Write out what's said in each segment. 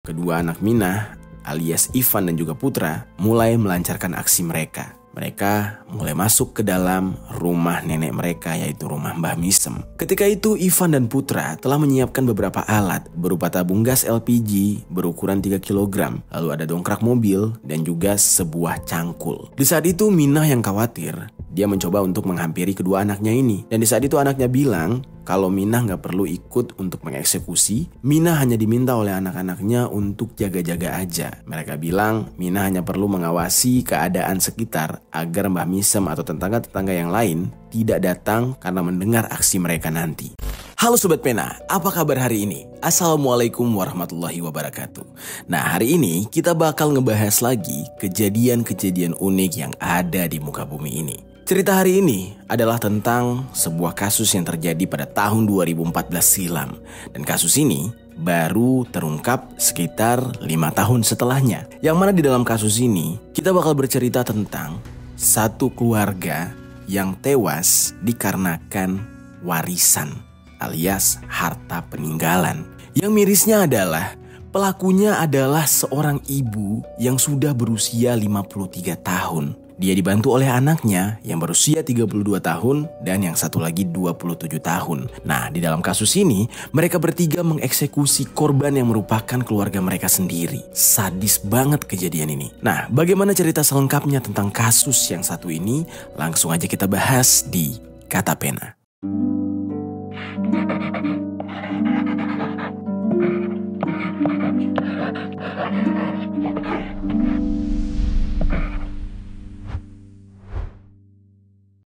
Kedua anak Minah alias Ivan dan juga Putra mulai melancarkan aksi mereka. Mereka mulai masuk ke dalam rumah nenek mereka, yaitu rumah Mbah Misem. Ketika itu Ivan dan Putra telah menyiapkan beberapa alat berupa tabung gas LPG berukuran 3 kg, lalu ada dongkrak mobil dan juga sebuah cangkul. Di saat itu Minah yang khawatir, dia mencoba untuk menghampiri kedua anaknya ini. Dan di saat itu anaknya bilang kalau Minah gak perlu ikut untuk mengeksekusi. Minah hanya diminta oleh anak-anaknya untuk jaga-jaga aja. Mereka bilang Minah hanya perlu mengawasi keadaan sekitar agar Mbah Misem atau tetangga-tetangga yang lain tidak datang karena mendengar aksi mereka nanti. Halo Sobat Pena, apa kabar hari ini? Assalamualaikum warahmatullahi wabarakatuh. Nah, hari ini kita bakal ngebahas lagi kejadian-kejadian unik yang ada di muka bumi ini. Cerita hari ini adalah tentang sebuah kasus yang terjadi pada tahun 2014 silam. Dan kasus ini baru terungkap sekitar 5 tahun setelahnya. Yang mana di dalam kasus ini kita bakal bercerita tentang satu keluarga yang tewas dikarenakan warisan alias harta peninggalan. Yang mirisnya adalah pelakunya adalah seorang ibu yang sudah berusia 53 tahun. Dia dibantu oleh anaknya yang berusia 32 tahun dan yang satu lagi 27 tahun. Nah, di dalam kasus ini mereka bertiga mengeksekusi korban yang merupakan keluarga mereka sendiri. Sadis banget kejadian ini. Nah, bagaimana cerita selengkapnya tentang kasus yang satu ini? Langsung aja kita bahas di Kata Pena.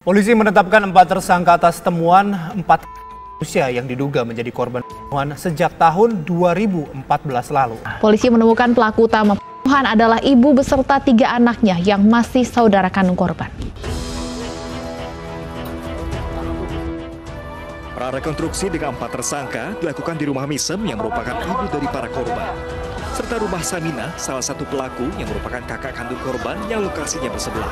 Polisi menetapkan 4 tersangka atas temuan 4 manusia yang diduga menjadi korban pembunuhan sejak tahun 2014 lalu. Polisi menemukan pelaku utama pembunuhan adalah ibu beserta 3 anaknya yang masih saudara kandung korban. Prarekonstruksi dengan 4 tersangka dilakukan di rumah Misem yang merupakan ibu dari para korban, serta rumah Saminah, salah satu pelaku yang merupakan kakak kandung korban yang lokasinya bersebelah.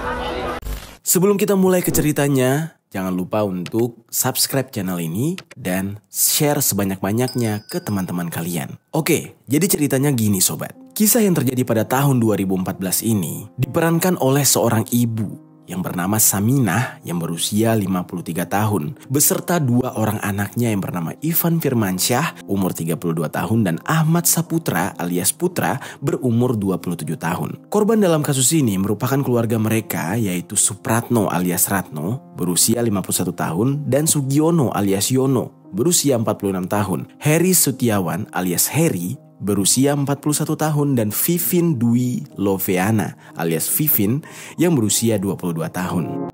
Sebelum kita mulai ke ceritanya, jangan lupa untuk subscribe channel ini dan share sebanyak-banyaknya ke teman-teman kalian. Oke, jadi ceritanya gini sobat. Kisah yang terjadi pada tahun 2014 ini diperankan oleh seorang ibu yang bernama Saminah yang berusia 53 tahun beserta 2 orang anaknya yang bernama Ivan Firmansyah umur 32 tahun dan Ahmad Saputra alias Putra berumur 27 tahun. Korban dalam kasus ini merupakan keluarga mereka yaitu Supratno alias Ratno berusia 51 tahun dan Sugiono alias Yono berusia 46 tahun. Heri Sutiawan alias Heri berusia 41 tahun dan Vivin Dwi Loveana alias Vivin yang berusia 22 tahun.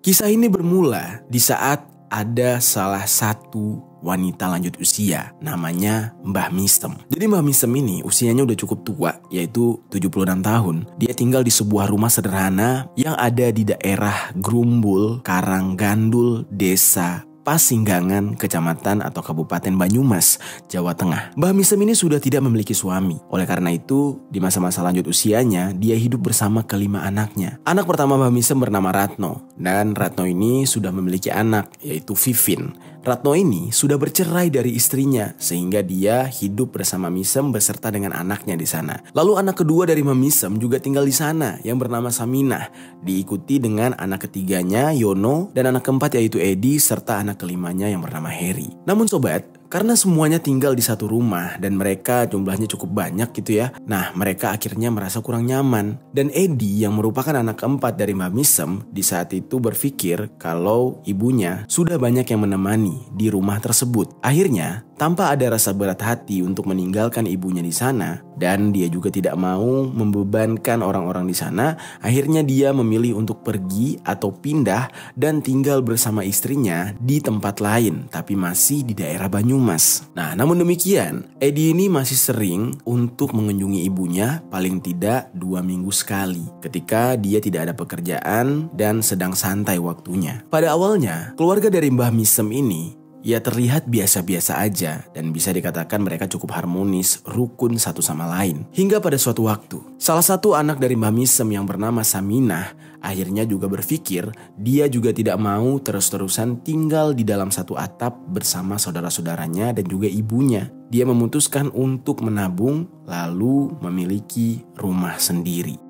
Kisah ini bermula di saat ada salah satu wanita lanjut usia namanya Mbah Misem. Jadi Mbah Misem ini usianya udah cukup tua yaitu 76 tahun. Dia tinggal di sebuah rumah sederhana yang ada di daerah Grumbul, Karanggandul, Desa Pasinggangan, Kecamatan atau Kabupaten Banyumas, Jawa Tengah. Mbah Misem ini sudah tidak memiliki suami. Oleh karena itu, di masa-masa lanjut usianya, dia hidup bersama kelima anaknya. Anak pertama Mbah Misem bernama Ratno. Dan Ratno ini sudah memiliki anak, yaitu Vivin. Ratno ini sudah bercerai dari istrinya, sehingga dia hidup bersama Misem beserta dengan anaknya di sana. Lalu anak kedua dari Mbah Misem juga tinggal di sana, yang bernama Saminah. Diikuti dengan anak ketiganya, Yono, dan anak keempat yaitu Edi, serta anak kelimanya yang bernama Heri. Namun sobat, karena semuanya tinggal di satu rumah dan mereka jumlahnya cukup banyak gitu ya. Nah, mereka akhirnya merasa kurang nyaman. Dan Edi yang merupakan anak keempat dari Mbah Misem di saat itu berpikir kalau ibunya sudah banyak yang menemani di rumah tersebut. Akhirnya, tanpa ada rasa berat hati untuk meninggalkan ibunya di sana dan dia juga tidak mau membebankan orang-orang di sana, akhirnya dia memilih untuk pergi atau pindah dan tinggal bersama istrinya di tempat lain, tapi masih di daerah Banyumas. Nah, namun demikian, Edi ini masih sering untuk mengunjungi ibunya paling tidak 2 minggu sekali ketika dia tidak ada pekerjaan dan sedang santai waktunya. Pada awalnya, keluarga dari Mbah Misem ini ya terlihat biasa-biasa aja dan bisa dikatakan mereka cukup harmonis, rukun satu sama lain. Hingga pada suatu waktu, salah satu anak dari Mbah Misem yang bernama Saminah akhirnya juga berpikir dia juga tidak mau terus-terusan tinggal di dalam satu atap bersama saudara-saudaranya dan juga ibunya. Dia memutuskan untuk menabung lalu memiliki rumah sendiri.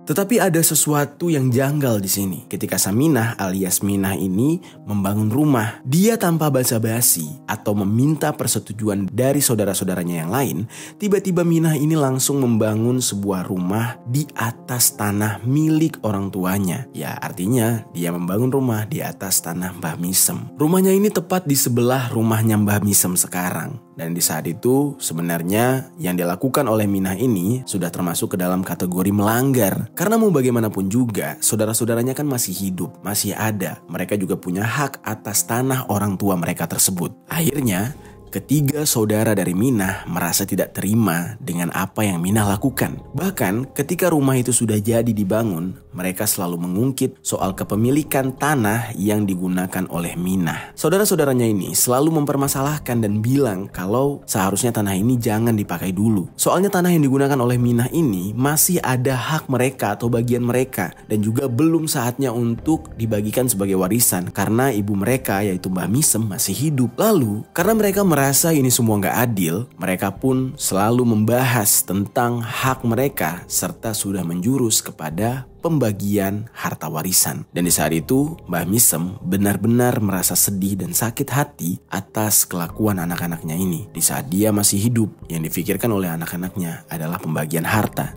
Tetapi ada sesuatu yang janggal di sini. Ketika Saminah alias Minah ini membangun rumah, dia tanpa basa-basi atau meminta persetujuan dari saudara-saudaranya yang lain, tiba-tiba Minah ini langsung membangun sebuah rumah di atas tanah milik orang tuanya. Ya, artinya dia membangun rumah di atas tanah Mbah Misem. Rumahnya ini tepat di sebelah rumahnya Mbah Misem sekarang. Dan di saat itu sebenarnya yang dilakukan oleh Minah ini sudah termasuk ke dalam kategori melanggar. Karena mau bagaimanapun juga saudara-saudaranya kan masih hidup, masih ada. Mereka juga punya hak atas tanah orang tua mereka tersebut. Akhirnya ketiga saudara dari Minah merasa tidak terima dengan apa yang Minah lakukan. Bahkan ketika rumah itu sudah jadi dibangun, mereka selalu mengungkit soal kepemilikan tanah yang digunakan oleh Minah. Saudara-saudaranya ini selalu mempermasalahkan dan bilang kalau seharusnya tanah ini jangan dipakai dulu. Soalnya tanah yang digunakan oleh Minah ini masih ada hak mereka atau bagian mereka dan juga belum saatnya untuk dibagikan sebagai warisan karena ibu mereka yaitu Mbah Misem masih hidup. Lalu karena mereka merasa ini semua gak adil, mereka pun selalu membahas tentang hak mereka serta sudah menjurus kepada pembagian harta warisan. Dan di saat itu Mbah Misem benar-benar merasa sedih dan sakit hati atas kelakuan anak-anaknya ini. Di saat dia masih hidup, yang difikirkan oleh anak-anaknya adalah pembagian harta.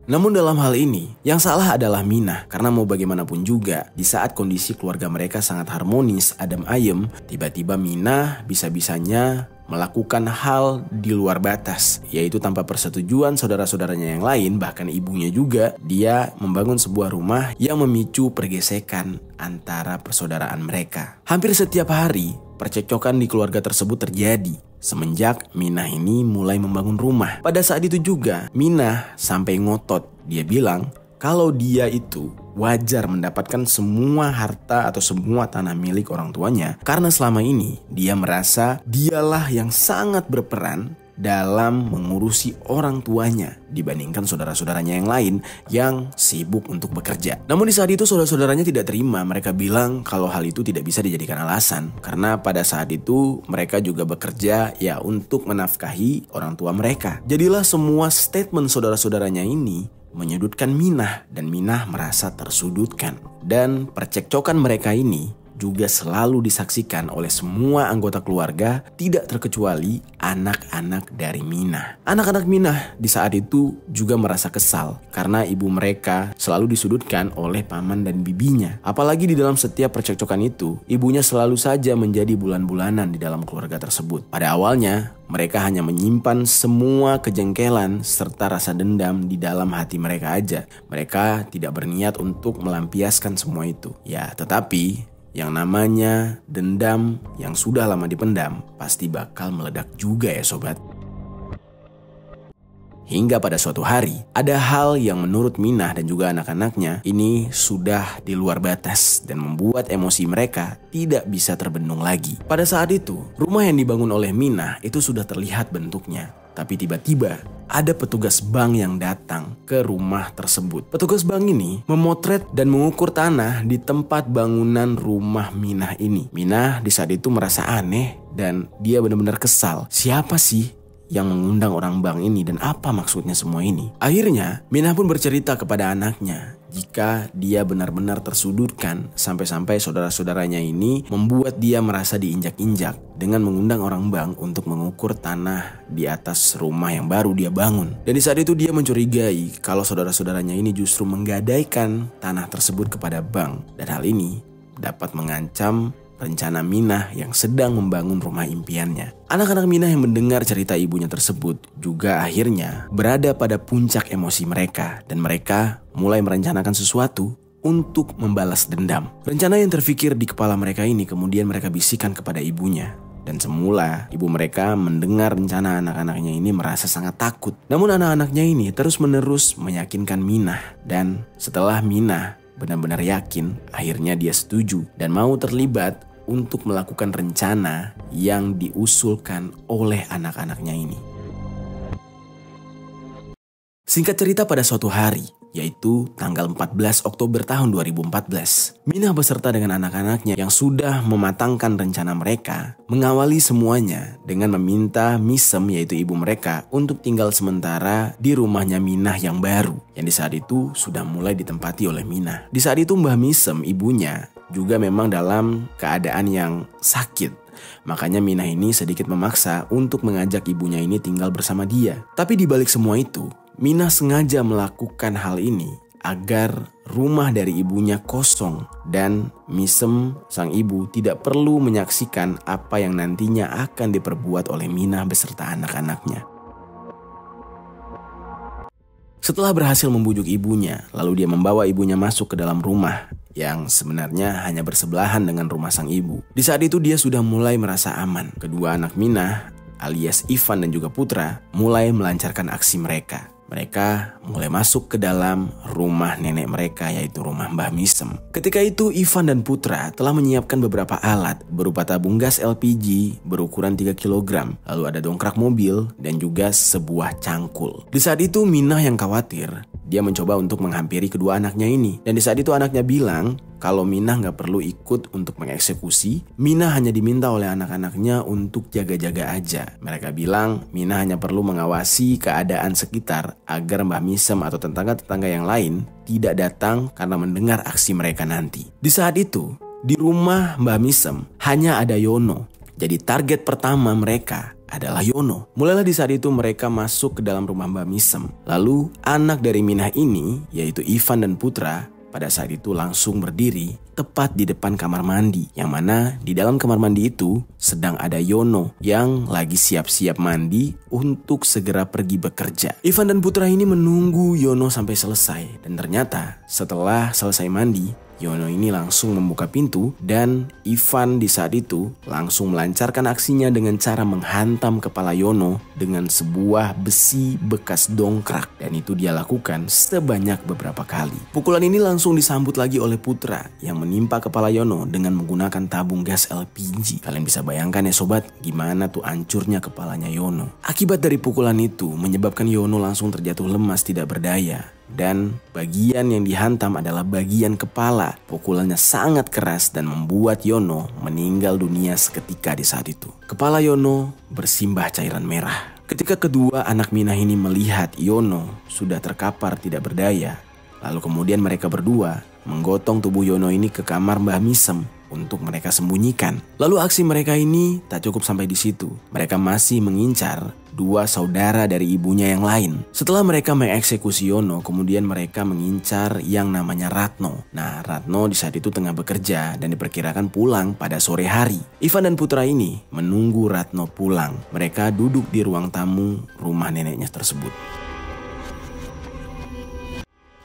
Namun dalam hal ini, yang salah adalah Minah. Karena mau bagaimanapun juga, di saat kondisi keluarga mereka sangat harmonis, adem ayem, tiba-tiba Minah bisa-bisanya melakukan hal di luar batas, yaitu tanpa persetujuan saudara-saudaranya yang lain, bahkan ibunya juga. Dia membangun sebuah rumah yang memicu pergesekan antara persaudaraan mereka. Hampir setiap hari, percekcokan di keluarga tersebut terjadi semenjak Minah ini mulai membangun rumah. Pada saat itu juga, Minah sampai ngotot. Dia bilang kalau dia itu wajar mendapatkan semua harta atau semua tanah milik orang tuanya karena selama ini dia merasa dialah yang sangat berperan dalam mengurusi orang tuanya dibandingkan saudara-saudaranya yang lain yang sibuk untuk bekerja. Namun di saat itu saudara-saudaranya tidak terima. Mereka bilang kalau hal itu tidak bisa dijadikan alasan karena pada saat itu mereka juga bekerja ya untuk menafkahi orang tua mereka. Jadilah semua statement saudara-saudaranya ini menyudutkan Minah dan Minah merasa tersudutkan. Dan percekcokan mereka ini juga selalu disaksikan oleh semua anggota keluarga, tidak terkecuali anak-anak dari Minah. Anak-anak Minah di saat itu juga merasa kesal karena ibu mereka selalu disudutkan oleh paman dan bibinya. Apalagi di dalam setiap percekcokan itu, ibunya selalu saja menjadi bulan-bulanan di dalam keluarga tersebut. Pada awalnya, mereka hanya menyimpan semua kejengkelan serta rasa dendam di dalam hati mereka aja. Mereka tidak berniat untuk melampiaskan semua itu. Ya, tetapi yang namanya dendam yang sudah lama dipendam pasti bakal meledak juga ya sobat. Hingga pada suatu hari, ada hal yang menurut Minah dan juga anak-anaknya ini sudah di luar batas dan membuat emosi mereka tidak bisa terbendung lagi. Pada saat itu, rumah yang dibangun oleh Minah itu sudah terlihat bentuknya. Tapi tiba-tiba ada petugas bank yang datang ke rumah tersebut. Petugas bank ini memotret dan mengukur tanah di tempat bangunan rumah Minah ini. Minah di saat itu merasa aneh dan dia benar-benar kesal. Siapa sih yang mengundang orang bank ini dan apa maksudnya semua ini? Akhirnya Minah pun bercerita kepada anaknya jika dia benar-benar tersudutkan sampai-sampai saudara-saudaranya ini membuat dia merasa diinjak-injak dengan mengundang orang bank untuk mengukur tanah di atas rumah yang baru dia bangun. Dan di saat itu dia mencurigai kalau saudara-saudaranya ini justru menggadaikan tanah tersebut kepada bank. Dan hal ini dapat mengancam rencana Minah yang sedang membangun rumah impiannya. Anak-anak Minah yang mendengar cerita ibunya tersebut juga akhirnya berada pada puncak emosi mereka dan mereka mulai merencanakan sesuatu untuk membalas dendam. Rencana yang terfikir di kepala mereka ini kemudian mereka bisikan kepada ibunya. Dan semula ibu mereka mendengar rencana anak-anaknya ini merasa sangat takut. Namun anak-anaknya ini terus-menerus meyakinkan Minah. Dan setelah Minah benar-benar yakin, akhirnya dia setuju dan mau terlibat untuk melakukan rencana yang diusulkan oleh anak-anaknya ini. Singkat cerita, pada suatu hari, yaitu tanggal 14 Oktober tahun 2014, Minah beserta dengan anak-anaknya yang sudah mematangkan rencana mereka mengawali semuanya dengan meminta Misem, yaitu ibu mereka, untuk tinggal sementara di rumahnya Minah yang baru, yang di saat itu sudah mulai ditempati oleh Minah. Di saat itu Mbah Misem, ibunya, juga memang dalam keadaan yang sakit. Makanya Minah ini sedikit memaksa untuk mengajak ibunya ini tinggal bersama dia. Tapi di balik semua itu, Minah sengaja melakukan hal ini agar rumah dari ibunya kosong dan Misem, sang ibu, tidak perlu menyaksikan apa yang nantinya akan diperbuat oleh Minah beserta anak-anaknya. Setelah berhasil membujuk ibunya, lalu dia membawa ibunya masuk ke dalam rumah yang sebenarnya hanya bersebelahan dengan rumah sang ibu. Di saat itu dia sudah mulai merasa aman. Kedua anak Minah alias Ivan dan juga Putra mulai melancarkan aksi mereka. Mereka mulai masuk ke dalam rumah nenek mereka, yaitu rumah Mbah Misem. Ketika itu Ivan dan Putra telah menyiapkan beberapa alat berupa tabung gas LPG berukuran 3 kg, lalu ada dongkrak mobil dan juga sebuah cangkul. Di saat itu Minah yang khawatir, dia mencoba untuk menghampiri kedua anaknya ini. Dan di saat itu anaknya bilang kalau Minah gak perlu ikut untuk mengeksekusi. Minah hanya diminta oleh anak-anaknya untuk jaga-jaga aja. Mereka bilang Minah hanya perlu mengawasi keadaan sekitar agar Mbah Misem atau tetangga-tetangga yang lain tidak datang karena mendengar aksi mereka nanti. Di saat itu, di rumah Mbah Misem hanya ada Yono. Jadi target pertama mereka adalah Yono. Mulailah di saat itu mereka masuk ke dalam rumah Mbah Misem. Lalu anak dari Minah ini, yaitu Ivan dan Putra, pada saat itu langsung berdiri tepat di depan kamar mandi, yang mana di dalam kamar mandi itu sedang ada Yono yang lagi siap-siap mandi untuk segera pergi bekerja. Ivan dan Putra ini menunggu Yono sampai selesai, dan ternyata setelah selesai mandi, Yono ini langsung membuka pintu dan Ivan di saat itu langsung melancarkan aksinya dengan cara menghantam kepala Yono dengan sebuah besi bekas dongkrak, dan itu dia lakukan sebanyak beberapa kali. Pukulan ini langsung disambut lagi oleh Putra yang menimpa kepala Yono dengan menggunakan tabung gas LPG. Kalian bisa bayangkan ya sobat, gimana tuh hancurnya kepalanya Yono. Akibat dari pukulan itu menyebabkan Yono langsung terjatuh lemas tidak berdaya. Dan bagian yang dihantam adalah bagian kepala. Pukulannya sangat keras dan membuat Yono meninggal dunia seketika di saat itu. Kepala Yono bersimbah cairan merah. Ketika kedua anak Minah ini melihat Yono sudah terkapar tidak berdaya, lalu kemudian mereka berdua menggotong tubuh Yono ini ke kamar Mbah Misem untuk mereka sembunyikan. Lalu aksi mereka ini tak cukup sampai di situ. Mereka masih mengincar dua saudara dari ibunya yang lain. Setelah mereka mengeksekusi Yono, kemudian mereka mengincar yang namanya Ratno. Nah, Ratno di saat itu tengah bekerja dan diperkirakan pulang pada sore hari. Ivan dan Putra ini menunggu Ratno pulang. Mereka duduk di ruang tamu rumah neneknya tersebut.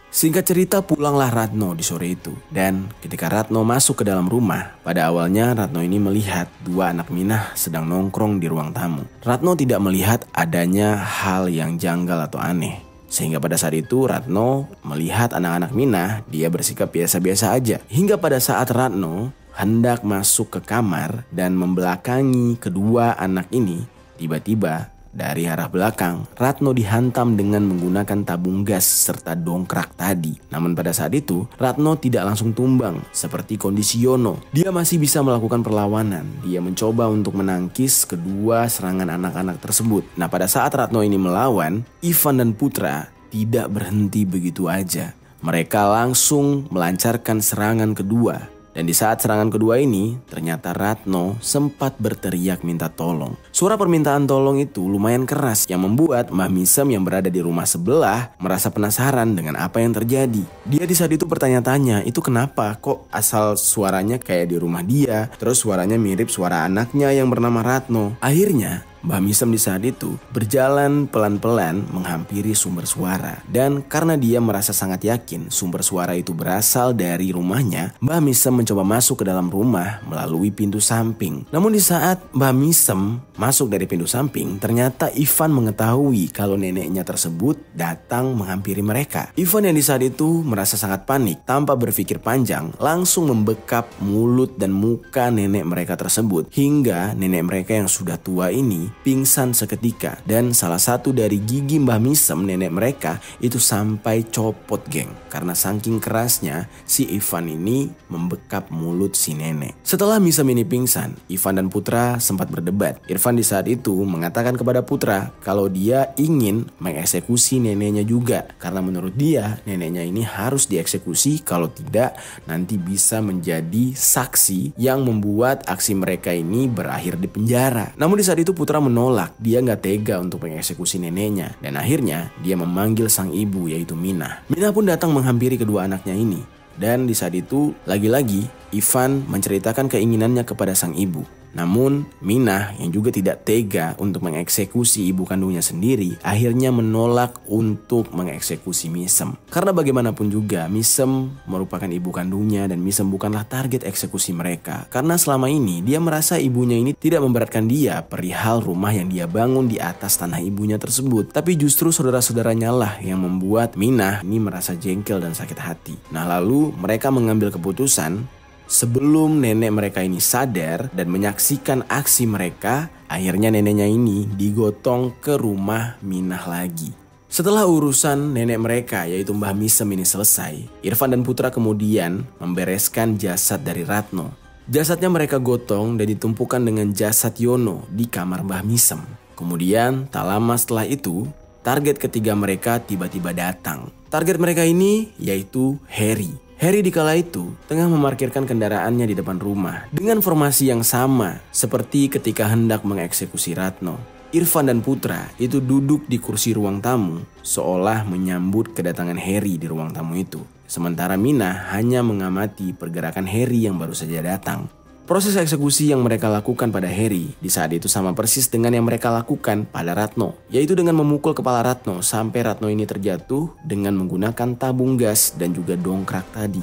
Singkat cerita, pulanglah Ratno di sore itu. Dan ketika Ratno masuk ke dalam rumah, pada awalnya Ratno ini melihat dua anak Minah sedang nongkrong di ruang tamu. Ratno tidak melihat adanya hal yang janggal atau aneh. Sehingga pada saat itu Ratno melihat anak-anak Minah, dia bersikap biasa-biasa aja. Hingga pada saat Ratno hendak masuk ke kamar dan membelakangi kedua anak ini, tiba-tiba dari arah belakang, Ratno dihantam dengan menggunakan tabung gas serta dongkrak tadi. Namun pada saat itu, Ratno tidak langsung tumbang seperti kondisi Yono. Dia masih bisa melakukan perlawanan. Dia mencoba untuk menangkis kedua serangan anak-anak tersebut. Nah, pada saat Ratno ini melawan, Ivan dan Putra tidak berhenti begitu aja. Mereka langsung melancarkan serangan kedua. Dan di saat serangan kedua ini, ternyata Ratno sempat berteriak minta tolong. Suara permintaan tolong itu lumayan keras yang membuat Mbah Misem yang berada di rumah sebelah merasa penasaran dengan apa yang terjadi. Dia di saat itu bertanya-tanya, itu kenapa kok asal suaranya kayak di rumah dia, terus suaranya mirip suara anaknya yang bernama Ratno. Akhirnya Mbah Misem di saat itu berjalan pelan-pelan menghampiri sumber suara. Dan karena dia merasa sangat yakin sumber suara itu berasal dari rumahnya, Mbah Misem mencoba masuk ke dalam rumah melalui pintu samping. Namun di saat Mbah Misem masuk dari pintu samping, ternyata Ivan mengetahui kalau neneknya tersebut datang menghampiri mereka. Ivan yang di saat itu merasa sangat panik, tanpa berpikir panjang langsung membekap mulut dan muka nenek mereka tersebut, hingga nenek mereka yang sudah tua ini pingsan seketika. Dan salah satu dari gigi Mbah Misem, nenek mereka, itu sampai copot geng, karena saking kerasnya si Ivan ini membekap mulut si nenek. Setelah Misem ini pingsan, Ivan dan Putra sempat berdebat. Irfan di saat itu mengatakan kepada Putra kalau dia ingin mengeksekusi neneknya juga, karena menurut dia neneknya ini harus dieksekusi, kalau tidak nanti bisa menjadi saksi yang membuat aksi mereka ini berakhir di penjara. Namun di saat itu Putra menolak, dia nggak tega untuk mengeksekusi neneknya, dan akhirnya dia memanggil sang ibu yaitu Minah. Minah pun datang menghampiri kedua anaknya ini, dan di saat itu lagi-lagi Ivan menceritakan keinginannya kepada sang ibu. Namun Minah yang juga tidak tega untuk mengeksekusi ibu kandungnya sendiri, akhirnya menolak untuk mengeksekusi Misem. Karena bagaimanapun juga Misem merupakan ibu kandungnya dan Misem bukanlah target eksekusi mereka. Karena selama ini dia merasa ibunya ini tidak memberatkan dia perihal rumah yang dia bangun di atas tanah ibunya tersebut. Tapi justru saudara-saudaranya lah yang membuat Minah ini merasa jengkel dan sakit hati. Nah lalu mereka mengambil keputusan, sebelum nenek mereka ini sadar dan menyaksikan aksi mereka, akhirnya neneknya ini digotong ke rumah Minah lagi. Setelah urusan nenek mereka yaitu Mbah Misem ini selesai, Irfan dan Putra kemudian membereskan jasad dari Ratno. Jasadnya mereka gotong dan ditumpukan dengan jasad Yono di kamar Mbah Misem. Kemudian tak lama setelah itu, target ketiga mereka tiba-tiba datang. Target mereka ini yaitu Heri. Heri dikala itu tengah memarkirkan kendaraannya di depan rumah dengan formasi yang sama seperti ketika hendak mengeksekusi Ratno. Irfan dan Putra itu duduk di kursi ruang tamu seolah menyambut kedatangan Heri di ruang tamu itu. Sementara Minah hanya mengamati pergerakan Heri yang baru saja datang. Proses eksekusi yang mereka lakukan pada Heri di saat itu sama persis dengan yang mereka lakukan pada Ratno, yaitu dengan memukul kepala Ratno sampai Ratno ini terjatuh dengan menggunakan tabung gas dan juga dongkrak tadi.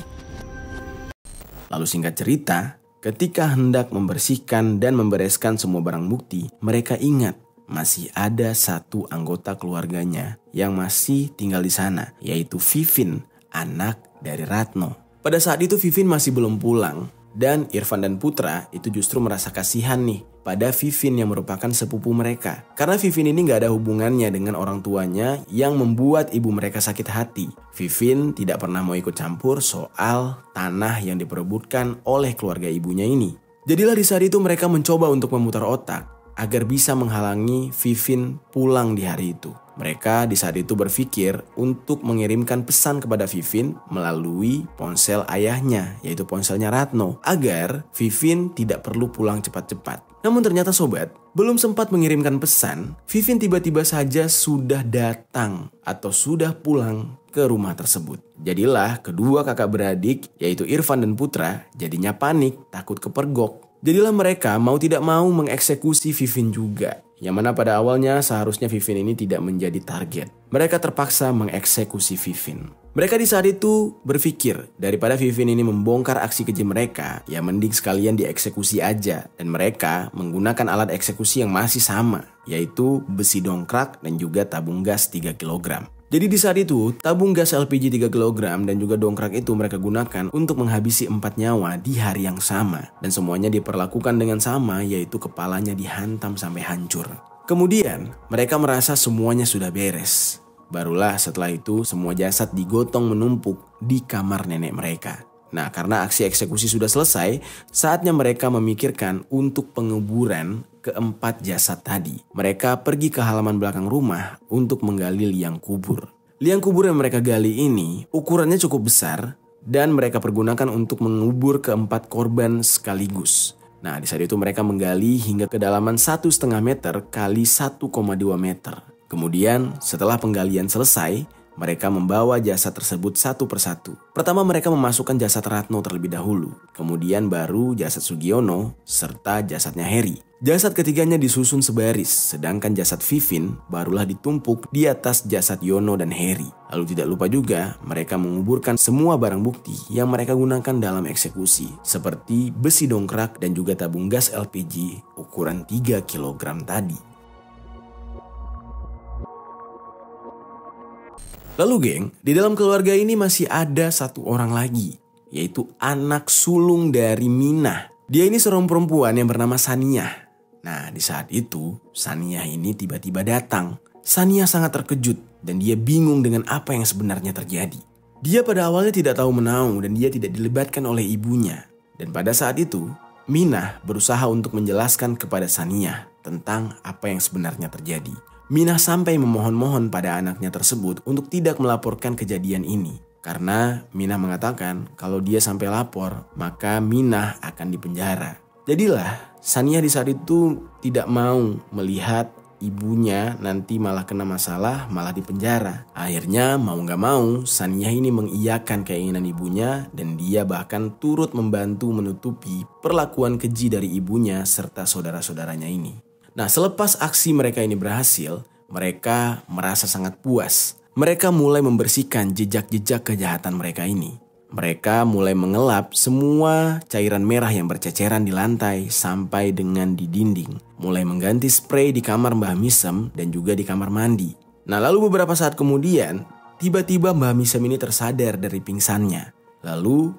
Lalu singkat cerita, ketika hendak membersihkan dan membereskan semua barang bukti, mereka ingat masih ada satu anggota keluarganya yang masih tinggal di sana, yaitu Vivin, anak dari Ratno. Pada saat itu Vivin masih belum pulang. Dan Irfan dan Putra itu justru merasa kasihan nih pada Vivin yang merupakan sepupu mereka. Karena Vivin ini gak ada hubungannya dengan orang tuanya yang membuat ibu mereka sakit hati. Vivin tidak pernah mau ikut campur soal tanah yang diperebutkan oleh keluarga ibunya ini. Jadilah di saat itu mereka mencoba untuk memutar otak agar bisa menghalangi Vivin pulang di hari itu. Mereka di saat itu berpikir untuk mengirimkan pesan kepada Vivin melalui ponsel ayahnya, yaitu ponselnya Ratno, agar Vivin tidak perlu pulang cepat-cepat. Namun ternyata sobat, belum sempat mengirimkan pesan, Vivin tiba-tiba saja sudah datang atau sudah pulang ke rumah tersebut. Jadilah kedua kakak beradik, yaitu Irfan dan Putra, jadinya panik, takut kepergok. Jadilah mereka mau tidak mau mengeksekusi Vivin juga. Yang mana pada awalnya seharusnya Vivin ini tidak menjadi target. Mereka terpaksa mengeksekusi Vivin. Mereka di saat itu berpikir daripada Vivin ini membongkar aksi keji mereka, ya mending sekalian dieksekusi aja. Dan mereka menggunakan alat eksekusi yang masih sama, yaitu besi dongkrak dan juga tabung gas 3 kg. Jadi di saat itu, tabung gas LPG 3 kg dan juga dongkrak itu mereka gunakan untuk menghabisi 4 nyawa di hari yang sama. Dan semuanya diperlakukan dengan sama, yaitu kepalanya dihantam sampai hancur. Kemudian, mereka merasa semuanya sudah beres. Barulah setelah itu, semua jasad digotong menumpuk di kamar nenek mereka. Nah, karena aksi eksekusi sudah selesai, saatnya mereka memikirkan untuk penguburan keempat jasad tadi. Mereka pergi ke halaman belakang rumah untuk menggali liang kubur. Liang kubur yang mereka gali ini ukurannya cukup besar dan mereka pergunakan untuk mengubur keempat korban sekaligus. Nah, di saat itu mereka menggali hingga kedalaman 1,5 meter kali 1,2 meter. Kemudian setelah penggalian selesai, mereka membawa jasad tersebut satu persatu. Pertama mereka memasukkan jasad Ratno terlebih dahulu. Kemudian baru jasad Sugiono serta jasadnya Heri. Jasad ketiganya disusun sebaris, sedangkan jasad Vivin barulah ditumpuk di atas jasad Yono dan Heri. Lalu tidak lupa juga mereka menguburkan semua barang bukti yang mereka gunakan dalam eksekusi, seperti besi dongkrak dan juga tabung gas LPG ukuran 3 kg tadi. Lalu geng, di dalam keluarga ini masih ada satu orang lagi, yaitu anak sulung dari Minah. Dia ini seorang perempuan yang bernama Saniyah. Nah, di saat itu, Saniyah ini tiba-tiba datang. Saniyah sangat terkejut dan dia bingung dengan apa yang sebenarnya terjadi. Dia pada awalnya tidak tahu menahu dan dia tidak dilibatkan oleh ibunya. Dan pada saat itu, Minah berusaha untuk menjelaskan kepada Saniyah tentang apa yang sebenarnya terjadi. Minah sampai memohon-mohon pada anaknya tersebut untuk tidak melaporkan kejadian ini. Karena Minah mengatakan kalau dia sampai lapor, maka Minah akan dipenjara. Jadilah Saniyah di saat itu tidak mau melihat ibunya nanti malah kena masalah, malah dipenjara. Akhirnya mau gak mau Saniyah ini mengiyakan keinginan ibunya dan dia bahkan turut membantu menutupi perlakuan keji dari ibunya serta saudara-saudaranya ini. Nah, selepas aksi mereka ini berhasil, mereka merasa sangat puas. Mereka mulai membersihkan jejak-jejak kejahatan mereka ini. Mereka mulai mengelap semua cairan merah yang berceceran di lantai sampai dengan di dinding. Mulai mengganti spray di kamar Mbah Misem dan juga di kamar mandi. Nah, lalu beberapa saat kemudian, tiba-tiba Mbah Misem ini tersadar dari pingsannya. Lalu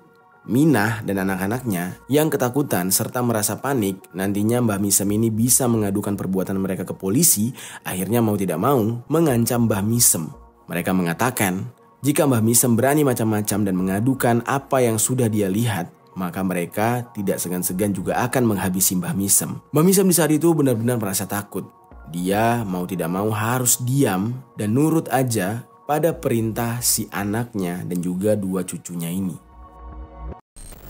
Minah dan anak-anaknya yang ketakutan serta merasa panik nantinya Mbah Misem ini bisa mengadukan perbuatan mereka ke polisi, akhirnya mau tidak mau mengancam Mbah Misem. Mereka mengatakan jika Mbah Misem berani macam-macam dan mengadukan apa yang sudah dia lihat, maka mereka tidak segan-segan juga akan menghabisi Mbah Misem. Mbah Misem di saat itu benar-benar merasa takut. Dia mau tidak mau harus diam dan nurut aja pada perintah si anaknya dan juga 2 cucunya ini.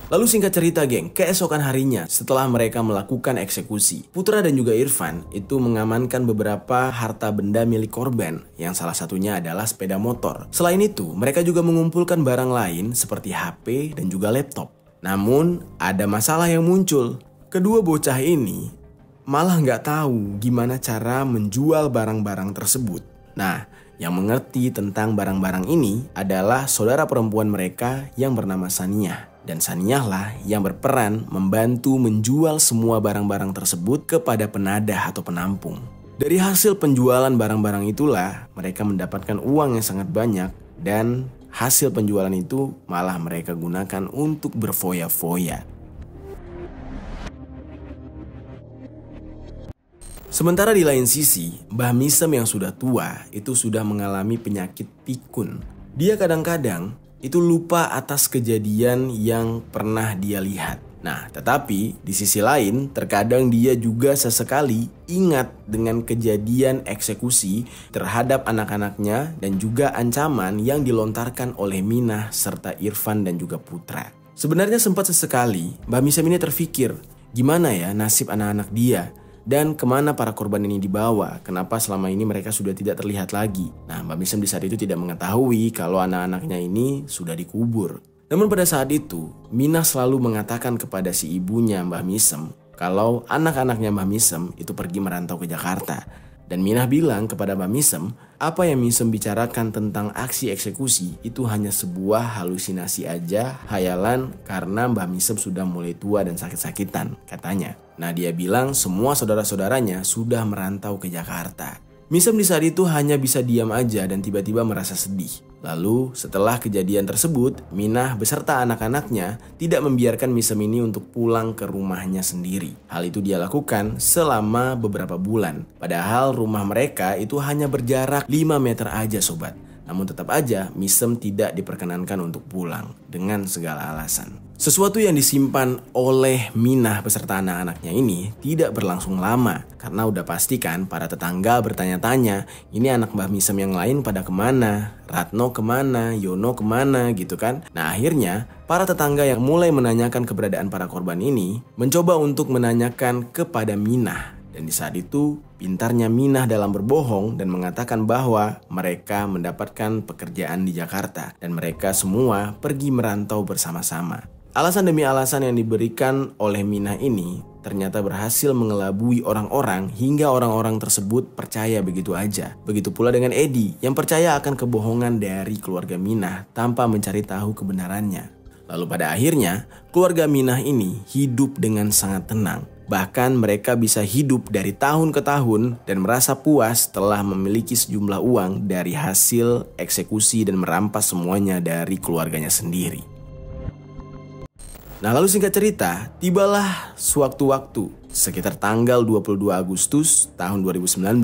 Lalu singkat cerita geng, keesokan harinya setelah mereka melakukan eksekusi, Putra dan juga Irfan itu mengamankan beberapa harta benda milik korban yang salah satunya adalah sepeda motor. Selain itu, mereka juga mengumpulkan barang lain seperti HP dan juga laptop. Namun, ada masalah yang muncul. Kedua bocah ini malah nggak tahu gimana cara menjual barang-barang tersebut. Nah, yang mengerti tentang barang-barang ini adalah saudara perempuan mereka yang bernama Saniyah. Dan Saniyah lah yang berperan membantu menjual semua barang-barang tersebut kepada penadah atau penampung. Dari hasil penjualan barang-barang itulah mereka mendapatkan uang yang sangat banyak dan hasil penjualan itu malah mereka gunakan untuk berfoya-foya. Sementara di lain sisi, Mbah Misem yang sudah tua itu sudah mengalami penyakit pikun. Dia kadang-kadang itu lupa atas kejadian yang pernah dia lihat. Nah, tetapi di sisi lain terkadang dia juga sesekali ingat dengan kejadian eksekusi terhadap anak-anaknya dan juga ancaman yang dilontarkan oleh Minah serta Irfan dan juga Putra. Sebenarnya sempat sesekali Mbah Misem ini terfikir, gimana ya nasib anak-anak dia? Dan kemana para korban ini dibawa? Kenapa selama ini mereka sudah tidak terlihat lagi? Nah, Mbah Misem di saat itu tidak mengetahui kalau anak-anaknya ini sudah dikubur. Namun pada saat itu, Minah selalu mengatakan kepada si ibunya Mbah Misem kalau anak-anaknya Mbah Misem itu pergi merantau ke Jakarta. Dan Minah bilang kepada Mbah Misem, apa yang Misem bicarakan tentang aksi eksekusi itu hanya sebuah halusinasi aja, hayalan karena Mbah Misem sudah mulai tua dan sakit-sakitan, katanya. Nah, dia bilang semua saudara-saudaranya sudah merantau ke Jakarta. Misem di saat itu hanya bisa diam aja dan tiba-tiba merasa sedih. Lalu setelah kejadian tersebut, Minah beserta anak-anaknya tidak membiarkan Misem ini untuk pulang ke rumahnya sendiri. Hal itu dia lakukan selama beberapa bulan. Padahal rumah mereka itu hanya berjarak 5 meter aja sobat. Namun tetap aja Misem tidak diperkenankan untuk pulang dengan segala alasan. Sesuatu yang disimpan oleh Minah beserta anak-anaknya ini tidak berlangsung lama. Karena udah pastikan para tetangga bertanya-tanya, ini anak Mbah Misem yang lain pada kemana? Ratno kemana? Yono kemana? Gitu kan. Nah akhirnya para tetangga yang mulai menanyakan keberadaan para korban ini mencoba untuk menanyakan kepada Minah. Dan di saat itu pintarnya Minah dalam berbohong dan mengatakan bahwa mereka mendapatkan pekerjaan di Jakarta dan mereka semua pergi merantau bersama-sama. Alasan demi alasan yang diberikan oleh Minah ini ternyata berhasil mengelabui orang-orang hingga orang-orang tersebut percaya begitu aja. Begitu pula dengan Edi yang percaya akan kebohongan dari keluarga Minah tanpa mencari tahu kebenarannya. Lalu pada akhirnya keluarga Minah ini hidup dengan sangat tenang. Bahkan mereka bisa hidup dari tahun ke tahun dan merasa puas telah memiliki sejumlah uang dari hasil eksekusi dan merampas semuanya dari keluarganya sendiri. Nah lalu singkat cerita, tibalah sewaktu-waktu sekitar tanggal 22 Agustus tahun 2019.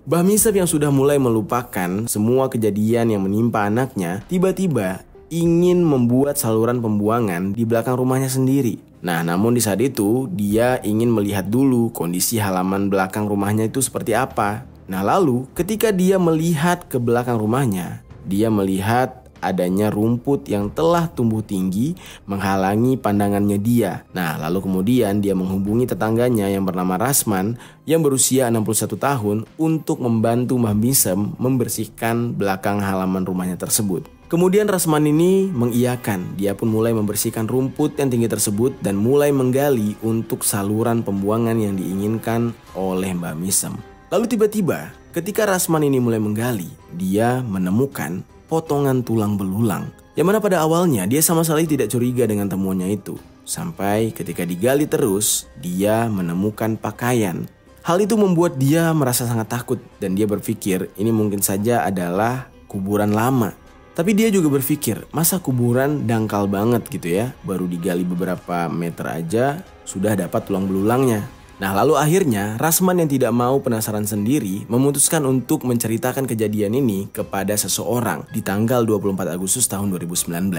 Mbah Misem yang sudah mulai melupakan semua kejadian yang menimpa anaknya tiba-tiba ingin membuat saluran pembuangan di belakang rumahnya sendiri. Nah namun di saat itu dia ingin melihat dulu kondisi halaman belakang rumahnya itu seperti apa. Nah lalu ketika dia melihat ke belakang rumahnya, dia melihat adanya rumput yang telah tumbuh tinggi menghalangi pandangannya dia. Nah lalu kemudian dia menghubungi tetangganya yang bernama Rasman yang berusia 61 tahun untuk membantu Mbah Misem membersihkan belakang halaman rumahnya tersebut. Kemudian Rasman ini mengiyakan, dia pun mulai membersihkan rumput yang tinggi tersebut dan mulai menggali untuk saluran pembuangan yang diinginkan oleh Mbah Misem. Lalu tiba-tiba ketika Rasman ini mulai menggali, dia menemukan potongan tulang belulang. Yang mana pada awalnya dia sama sekali tidak curiga dengan temuannya itu. Sampai ketika digali terus, dia menemukan pakaian. Hal itu membuat dia merasa sangat takut dan dia berpikir ini mungkin saja adalah kuburan lama. Tapi dia juga berpikir, masa kuburan dangkal banget gitu ya, baru digali beberapa meter aja sudah dapat tulang belulangnya. Nah lalu akhirnya Rasman yang tidak mau penasaran sendiri memutuskan untuk menceritakan kejadian ini kepada seseorang di tanggal 24 Agustus tahun 2019.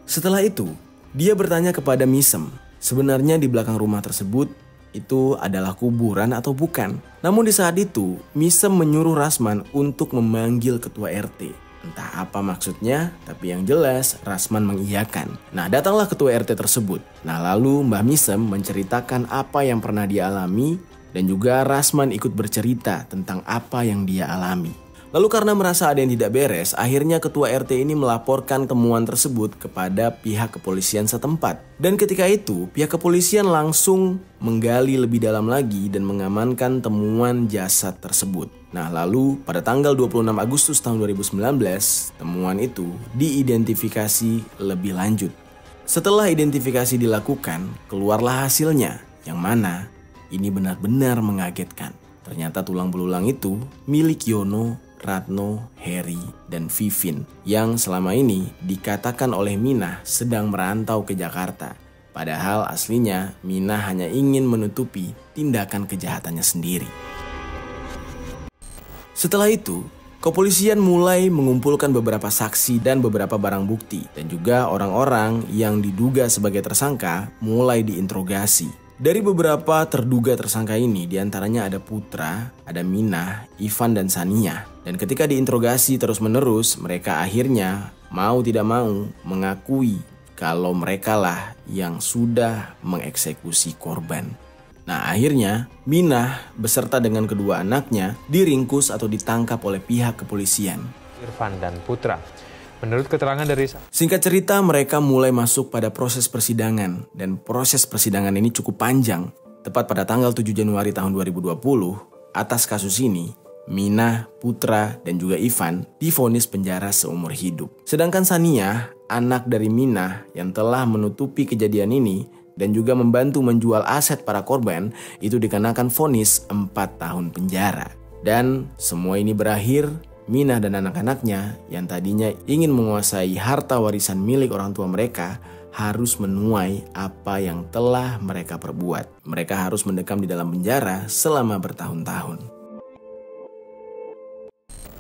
Setelah itu, dia bertanya kepada Misem, sebenarnya di belakang rumah tersebut itu adalah kuburan atau bukan. Namun di saat itu, Misem menyuruh Rasman untuk memanggil ketua RT. Entah apa maksudnya, tapi yang jelas Rasman mengiyakan. Nah datanglah ketua RT tersebut. Nah lalu Mbah Misem menceritakan apa yang pernah dia alami dan juga Rasman ikut bercerita tentang apa yang dia alami. Lalu karena merasa ada yang tidak beres, akhirnya ketua RT ini melaporkan temuan tersebut kepada pihak kepolisian setempat. Dan ketika itu, pihak kepolisian langsung menggali lebih dalam lagi dan mengamankan temuan jasad tersebut. Nah lalu pada tanggal 26 Agustus tahun 2019, temuan itu diidentifikasi lebih lanjut. Setelah identifikasi dilakukan, keluarlah hasilnya, yang mana ini benar-benar mengagetkan. Ternyata tulang belulang itu milik Yono, Ratno, Heri, dan Vivin yang selama ini dikatakan oleh Minah sedang merantau ke Jakarta. Padahal aslinya Minah hanya ingin menutupi tindakan kejahatannya sendiri. Setelah itu, kepolisian mulai mengumpulkan beberapa saksi dan beberapa barang bukti dan juga orang-orang yang diduga sebagai tersangka mulai diinterogasi. Dari beberapa terduga tersangka ini diantaranya ada Putra, ada Minah, Ivan dan Sania. Dan ketika diinterogasi terus-menerus, mereka akhirnya mau tidak mau mengakui kalau mereka lah yang sudah mengeksekusi korban. Nah akhirnya Minah beserta dengan kedua anaknya diringkus atau ditangkap oleh pihak kepolisian. Irfan dan Putra. Menurut keterangan dari... Singkat cerita mereka mulai masuk pada proses persidangan. Dan proses persidangan ini cukup panjang. Tepat pada tanggal 7 Januari tahun 2020, atas kasus ini, Minah, Putra, dan juga Ivan divonis penjara seumur hidup. Sedangkan Sania, anak dari Minah yang telah menutupi kejadian ini dan juga membantu menjual aset para korban, itu dikenakan vonis 4 tahun penjara. Dan semua ini berakhir, Minah dan anak-anaknya yang tadinya ingin menguasai harta warisan milik orang tua mereka harus menuai apa yang telah mereka perbuat. Mereka harus mendekam di dalam penjara selama bertahun-tahun.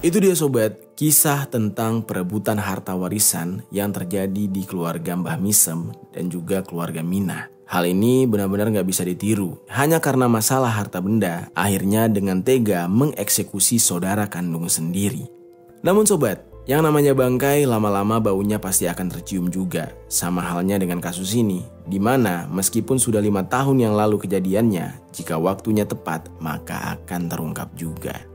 Itu dia sobat, kisah tentang perebutan harta warisan yang terjadi di keluarga Mbah Misem dan juga keluarga Minah. Hal ini benar-benar gak bisa ditiru. Hanya karena masalah harta benda, akhirnya dengan tega mengeksekusi saudara kandung sendiri. Namun sobat, yang namanya bangkai lama-lama baunya pasti akan tercium juga. Sama halnya dengan kasus ini, di mana meskipun sudah 5 tahun yang lalu kejadiannya, jika waktunya tepat maka akan terungkap juga.